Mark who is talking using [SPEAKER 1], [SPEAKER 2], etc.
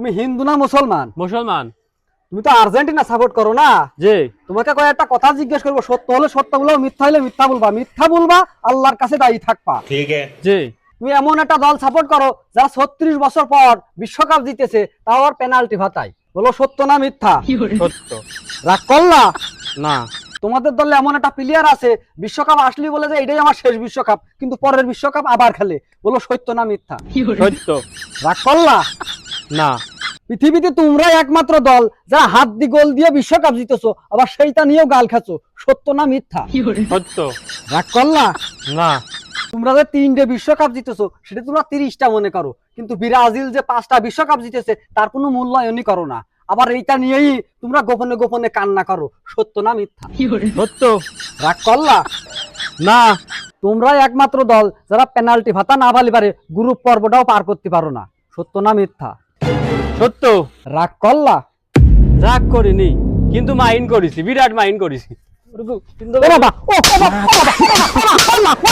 [SPEAKER 1] তুমি হিন্দু না মুসলমান?
[SPEAKER 2] মুসলমান।
[SPEAKER 1] তুমি তো আর্জেন্টিনা সাপোর্ট করো না?
[SPEAKER 2] জি।
[SPEAKER 1] তোমাকে কয়েকটা কথা জিজ্ঞেস করবো, সত্য হলে সত্য বলবা, মিথ্যা হলে মিথ্যা বলবা। মিথ্যা বলবা, আল্লাহর কাছে দায়ী থাকবা।
[SPEAKER 3] ঠিক আছে।
[SPEAKER 2] জি।
[SPEAKER 1] তুমি এমন একটা দল সাপোর্ট করো যারা 36 বছর পর বিশ্বকাপ জিতেছে, তাও আর পেনাল্টি ভাতায়। বলো সত্য না মিথ্যা?
[SPEAKER 2] সত্য।
[SPEAKER 1] রাগ করলা?
[SPEAKER 2] না।
[SPEAKER 1] তোমাদের দলে এমন একটা প্লেয়ার আছে বিশ্বকাপ আসলি বলে যে এটাই আমার শেষ বিশ্বকাপ, কিন্তু পরের বিশ্বকাপ আবার খেলে। বলো সত্য না মিথ্যা?
[SPEAKER 2] সত্য।
[SPEAKER 1] রাগ করলা?
[SPEAKER 2] না।
[SPEAKER 1] পৃথিবীতে তোমরাই একমাত্র দল যারা হাত দি গোল দিয়ে বিশ্বকাপ জিতেছো, আবার সেইটা নিয়েও গাল খাচ্ছো। সত্য না মিথ্যা?
[SPEAKER 2] সত্য।
[SPEAKER 1] রাগ করলা?
[SPEAKER 2] না।
[SPEAKER 1] তোমরা যে 3টে বিশ্বকাপ জিতেছো সেটা তোমরা 30টা মনে করো, কিন্তু ব্রাজিল যে 5টা বিশ্বকাপ জিতেছে তার কোনো মূল্যায়নই করো না। আবার এইটা নিয়েই তোমরা গোপনে গোপনে কান্না করো। সত্য না মিথ্যা?
[SPEAKER 2] সত্য।
[SPEAKER 1] রাগ করলা?
[SPEAKER 2] না।
[SPEAKER 1] তোমরাই একমাত্র দল যারা পেনাল্টি ভাতা না পালি পারে গ্রুপ পর্বটাও পার করতে পারো না। সত্য না মিথ্যা?
[SPEAKER 2] সত্য।
[SPEAKER 1] রাগ করলা?
[SPEAKER 2] রাগ করিনি, কিন্তু মাইন্ড করেছি, বিরাট মাইন্ড করেছি।
[SPEAKER 1] ও বাবা, ও বাবা, ও বাবা, ও বাবা, ও বাবা, ও বাবা,